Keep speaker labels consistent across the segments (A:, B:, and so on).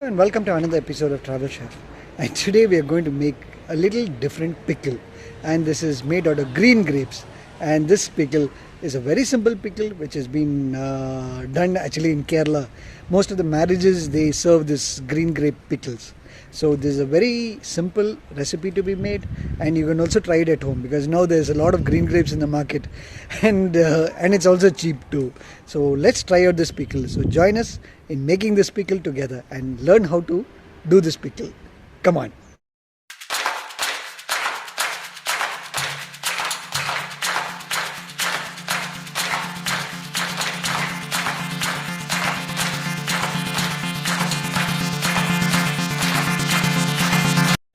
A: And welcome to another episode of Travel Chef. And today we are going to make a little different pickle, and this is made out of green grapes. And this pickle is a very simple pickle which has been done actually in Kerala. Most of the marriages they serve this green grape pickles. So this is a very simple recipe to be made, and you can also try it at home because now there's a lot of green grapes in the market, and it's also cheap too. So let's try out this pickle. So join us in making this pickle together and learn how to do this pickle. Come on.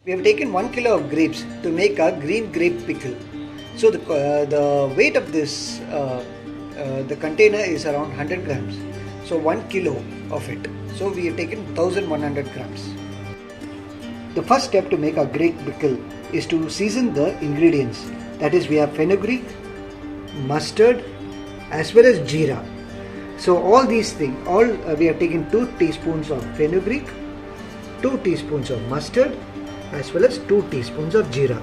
A: We have taken 1 kilo of grapes to make our green grape pickle. So the weight of this the container is around 100 grams. So 1 kilo of it. So we have taken 1100 grams. The first step to make our grape pickle is to season the ingredients. That is, we have fenugreek, mustard, as well as jeera. So all these things, we have taken 2 teaspoons of fenugreek, 2 teaspoons of mustard, as well as 2 teaspoons of jeera.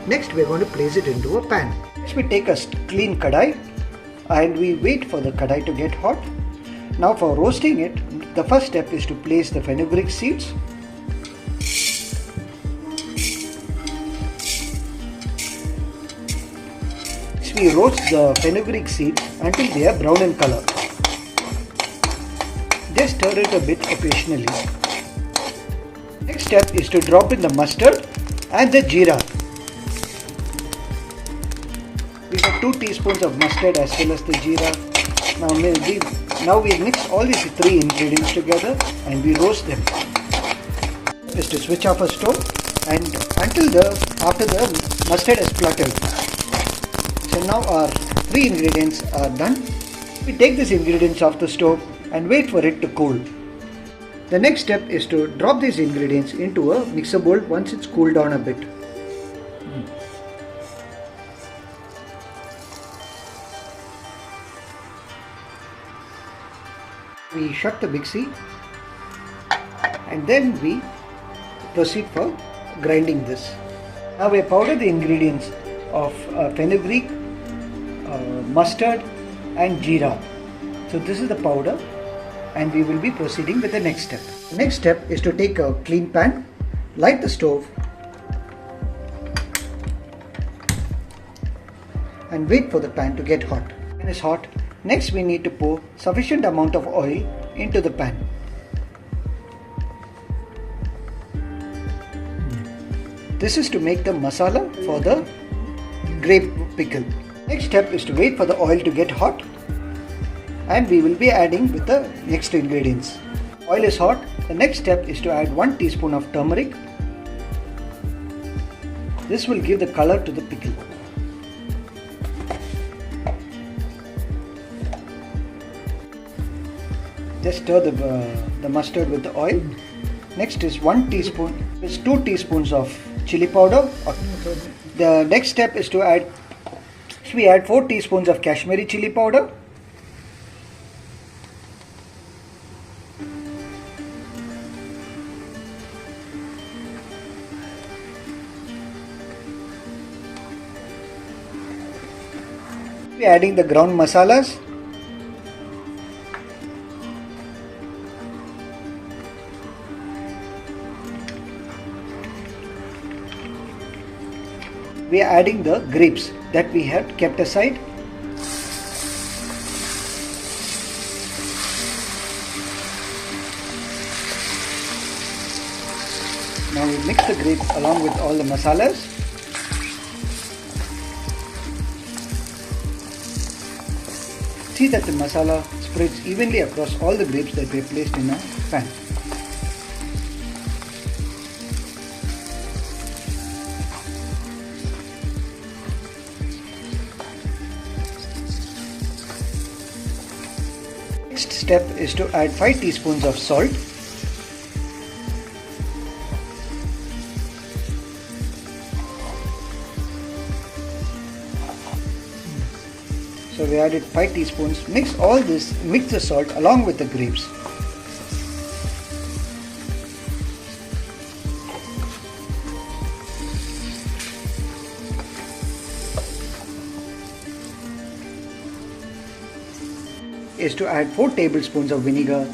A: Next we are going to place it into a pan. Next we take a clean kadai and we wait for the kadai to get hot. Now for roasting it, the first step is to place the fenugreek seeds. Next we roast the fenugreek seeds until they are brown in color. Just stir it a bit occasionally. Next step is to drop in the mustard and the jeera. We have 2 teaspoons of mustard as well as the jeera. Now we mix all these 3 ingredients together and we roast them. Is to switch off a stove and after the mustard is spluttered. So now our 3 ingredients are done. We take these ingredients off the stove and wait for it to cool. The next step is to drop these ingredients into a mixer bowl once it's cooled down a bit. We shut the mixie and then we proceed for grinding this. Now we have powdered the ingredients of fenugreek, mustard and jeera. So this is the powder, and we will be proceeding with the next step. The next step is to take a clean pan, light the stove and wait for the pan to get hot. When it is hot, next we need to pour sufficient amount of oil into the pan. This is to make the masala for the grape pickle. Next step is to wait for the oil to get hot, and we will be adding with the next ingredients. Oil is hot. The next step is to add 1 teaspoon of turmeric. This will give the color to the pickle. Just stir the mustard with the oil. Next is 2 teaspoons of chili powder. The next step is to add 4 teaspoons of Kashmiri chili powder. We are adding the ground masalas. We are adding the grapes that we had kept aside. Now we mix the grapes along with all the masalas. See that the masala spreads evenly across all the grapes that we have placed in a pan. Next step is to add 5 teaspoons of salt. So we added 5 teaspoons. Mix the salt along with the grapes. is to add 4 tablespoons of vinegar,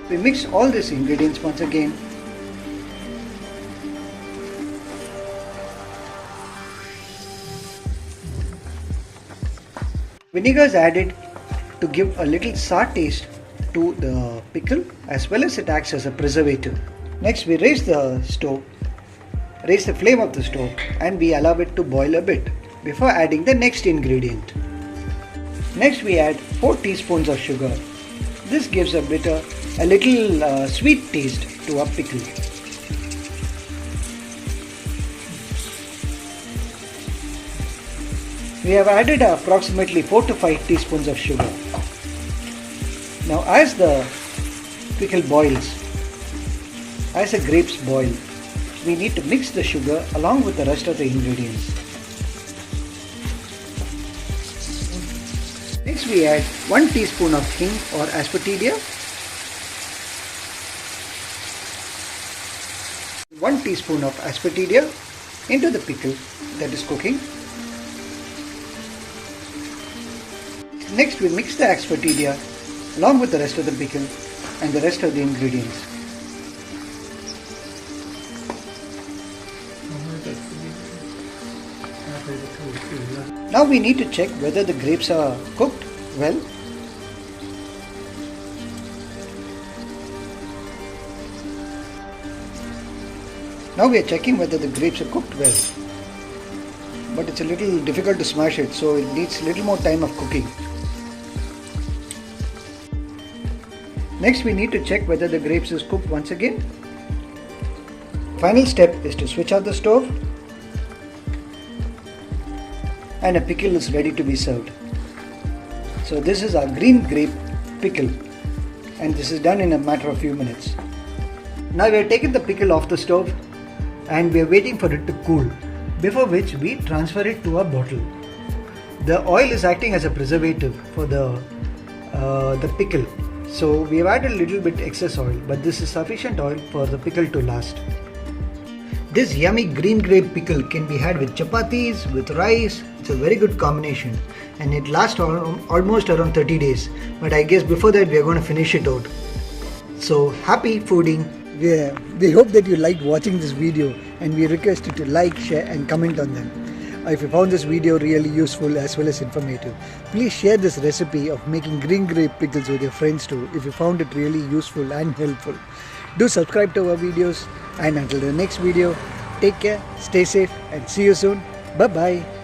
A: we mix all these ingredients once again. Vinegar is added to give a little sour taste to the pickle, as well as it acts as a preservative. Next we raise the flame of the stove, and we allow it to boil a bit before adding the next ingredient. Next we add 4 teaspoons of sugar. This gives a little sweet taste to our pickle. We have added approximately 4 to 5 teaspoons of sugar. Now as the pickle boils, as the grapes boil, we need to mix the sugar along with the rest of the ingredients. Next we add 1 teaspoon of hing or asafoetida, 1 teaspoon of asafoetida into the pickle that is cooking. Next we mix the asafoetida along with the rest of the pickle and the rest of the ingredients. Now we need to check whether the grapes are cooked well. Now we are checking whether the grapes are cooked well. But it's a little difficult to smash it, so it needs a little more time of cooking. Next we need to check whether the grapes is cooked once again. Final step is to switch out the stove, and a pickle is ready to be served. So this is our green grape pickle, and this is done in a matter of few minutes. Now we have taken the pickle off the stove and we are waiting for it to cool, before which we transfer it to a bottle. The oil is acting as a preservative for the pickle. So we have added a little bit excess oil, but this is sufficient oil for the pickle to last. This yummy green grape pickle can be had with chapatis, with rice. It's a very good combination, and it lasts almost around 30 days. But I guess before that we are going to finish it out. So happy fooding. Yeah, we hope that you liked watching this video, and we request you to like, share and comment on them. If you found this video really useful as well as informative, please share this recipe of making green grape pickles with your friends too if you found it really useful and helpful. Do subscribe to our videos, and until the next video, take care, stay safe and see you soon. Bye bye.